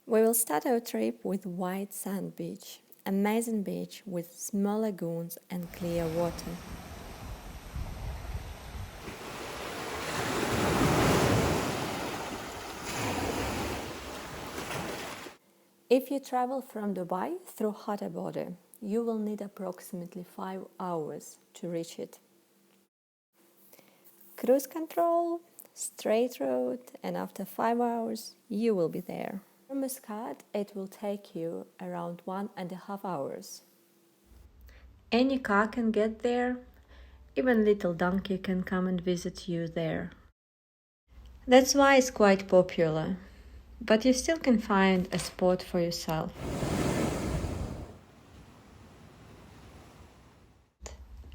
We will start our trip with White Sand Beach, amazing beach with small lagoons and clear water. If you travel from Dubai through hotter border, you will need approximately 5 hours to reach it. Cruise control, straight road, and after 5 hours, you will be there. From Muscat, it will take you around 1.5 hours. Any car can get there, even little donkey can come and visit you there. That's why it's quite popular, but you still can find a spot for yourself.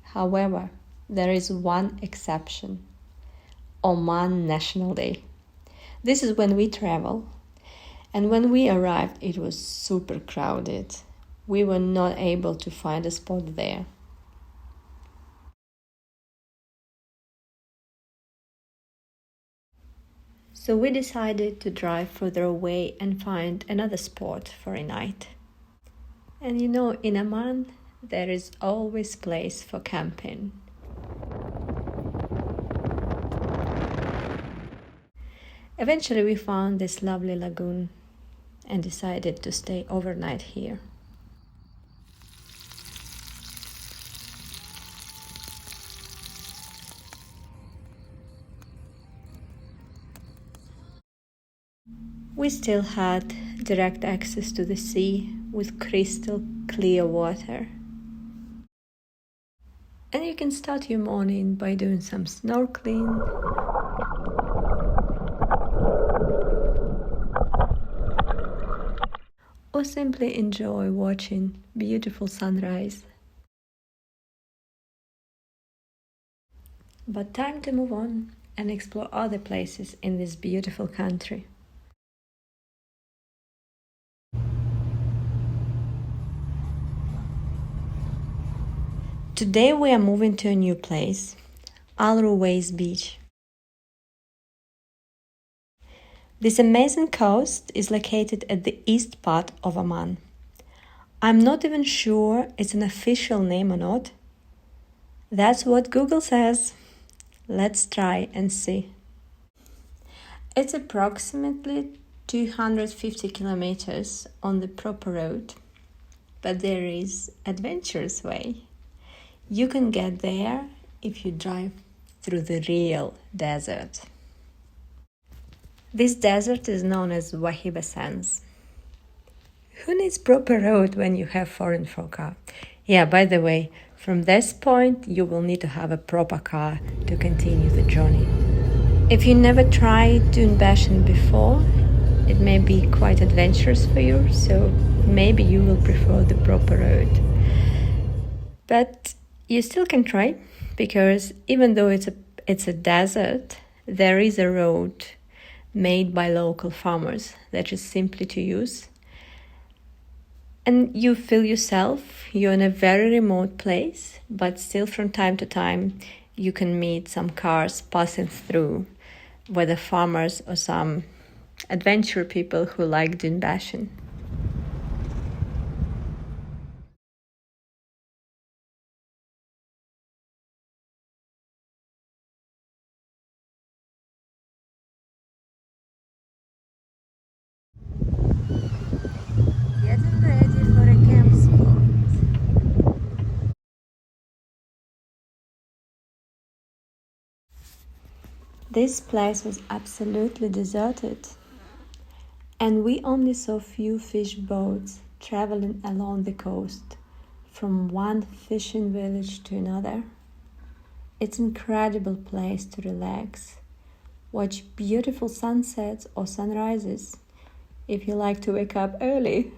However, there is one exception. Oman National Day. This is when we travel. And when we arrived, it was super crowded. We were not able to find a spot there. So we decided to drive further away and find another spot for a night. And in Oman, there is always place for camping. Eventually we found this lovely lagoon and decided to stay overnight here. We still had direct access to the sea with crystal clear water. And you can start your morning by doing some snorkeling, or simply enjoy watching beautiful sunrise. But time to move on and explore other places in this beautiful country. Today we are moving to a new place, Al Ruways Beach. This amazing coast is located at the east part of Oman. I'm not even sure it's an official name or not. That's what Google says. Let's try and see. It's approximately 250 kilometers on the proper road, but there is adventurous way. You can get there if you drive through the real desert. This desert is known as Wahiba Sands. Who needs proper road when you have foreign car? Yeah, by the way, from this point you will need to have a proper car to continue the journey. If you never tried dune bashing before, it may be quite adventurous for you, so maybe you will prefer the proper road. But you still can try, because even though it's a desert, there is a road made by local farmers that is simply to use. And you feel yourself, you're in a very remote place, but still from time to time you can meet some cars passing through, whether farmers or some adventure people who like dune bashing. Getting ready for a camp spot. This place was absolutely deserted, and we only saw few fish boats traveling along the coast from one fishing village to another. It's an incredible place to relax, watch beautiful sunsets or sunrises if you like to wake up early,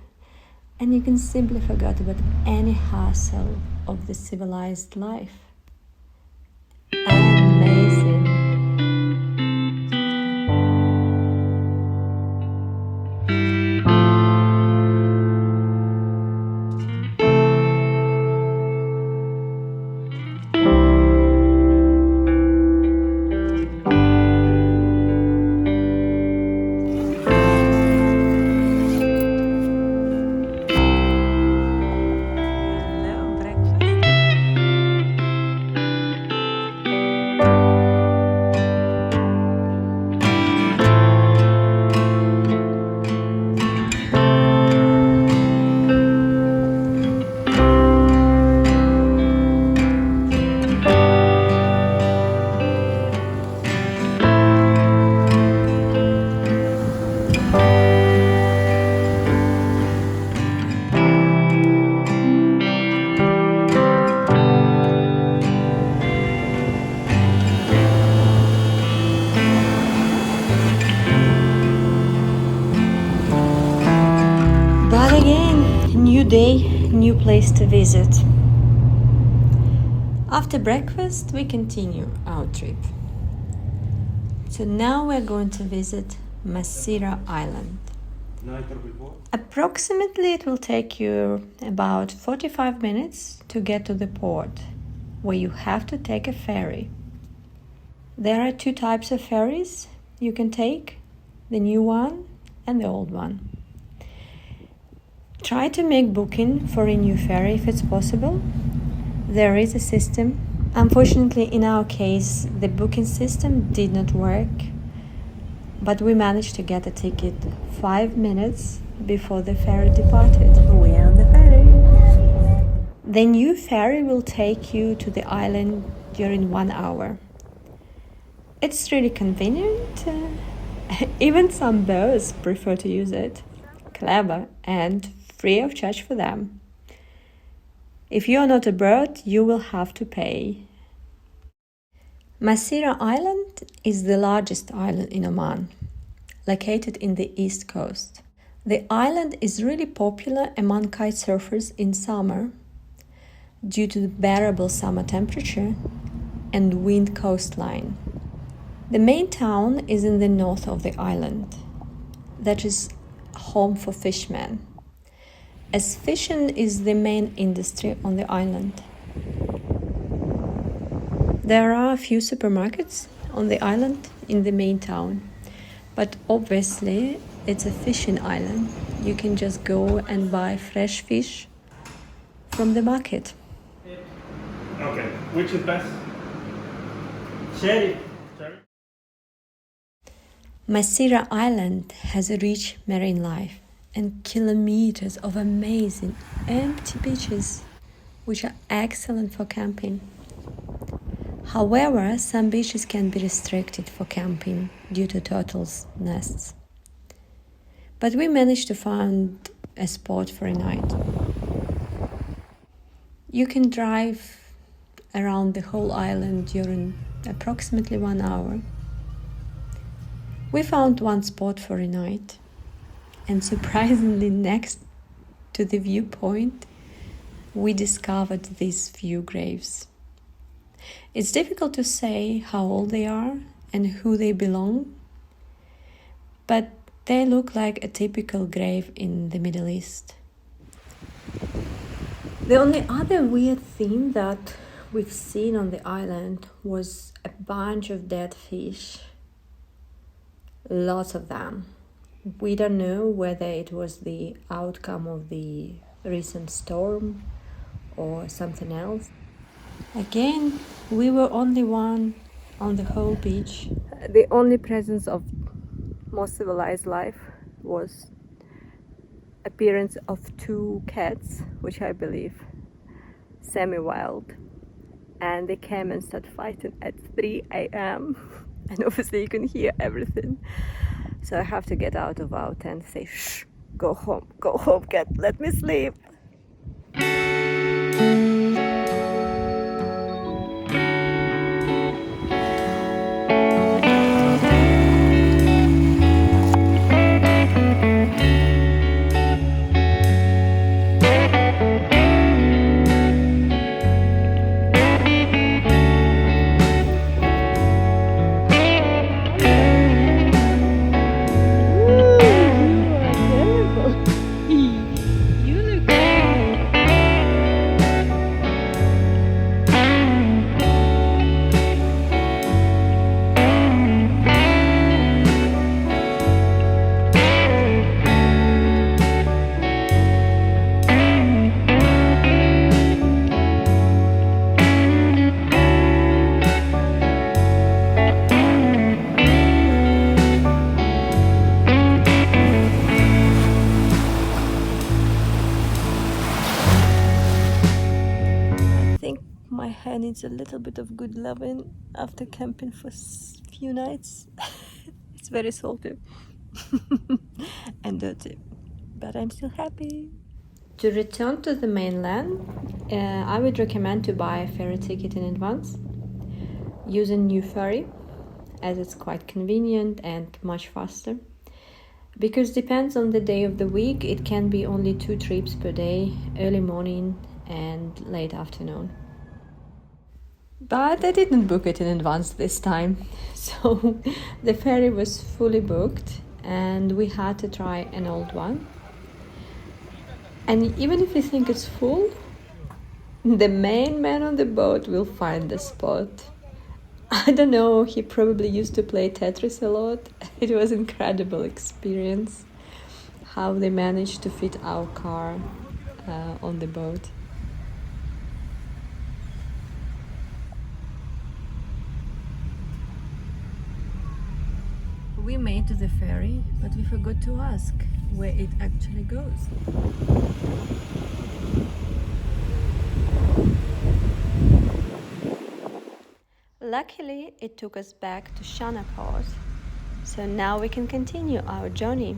and you can simply forget about any hassle of the civilized life. Amazing. New day, new place to visit. After breakfast, we continue our trip. So now we're going to visit Masirah Island. Approximately it will take you about 45 minutes to get to the port, where you have to take a ferry. There are two types of ferries you can take, the new one and the old one. Try to make booking for a new ferry if it's possible. There is a system. Unfortunately, in our case, the booking system did not work, but we managed to get a ticket 5 minutes before the ferry departed. We are on the ferry. The new ferry will take you to the island during 1 hour. It's really convenient. Even some birds prefer to use it. Clever and free of charge for them. If you are not a bird, you will have to pay. Masirah Island is the largest island in Oman, located in the east coast. The island is really popular among kite surfers in summer due to the bearable summer temperature and wind coastline. The main town is in the north of the island, that is home for fishermen, as fishing is the main industry on the island. There are a few supermarkets on the island in the main town, but obviously it's a fishing island. You can just go and buy fresh fish from the market. Okay, which is best? Cherry. Masirah Island has a rich marine life and kilometers of amazing empty beaches, which are excellent for camping. However, some beaches can be restricted for camping due to turtles' nests. But we managed to find a spot for a night. You can drive around the whole island during approximately 1 hour. We found one spot for a night, and surprisingly next to the viewpoint, we discovered these few graves. It's difficult to say how old they are and who they belong, but they look like a typical grave in the Middle East. The only other weird thing that we've seen on the island was a bunch of dead fish. Lots of them. We don't know whether it was the outcome of the recent storm or something else. Again, we were only one on the whole beach. The only presence of more civilized life was appearance of 2 cats, which I believe semi-wild, and they came and started fighting at 3 a.m. and obviously you can hear everything. So I have to get out of our tent and say, shh, go home, cat, let me sleep. My hair needs a little bit of good loving after camping for few nights. It's very salty and dirty, but I'm still happy. To return to the mainland, I would recommend to buy a ferry ticket in advance using new ferry, as it's quite convenient and much faster. Because depends on the day of the week, it can be only 2 trips per day, early morning and late afternoon. But I didn't book it in advance this time, so the ferry was fully booked and we had to try an old one. And even if you think it's full, the main man on the boat will find the spot. I don't know, he probably used to play Tetris a lot. It was an incredible experience how they managed to fit our car on the boat. We made to the ferry, but we forgot to ask where it actually goes. Luckily, it took us back to Shanaport, so now we can continue our journey.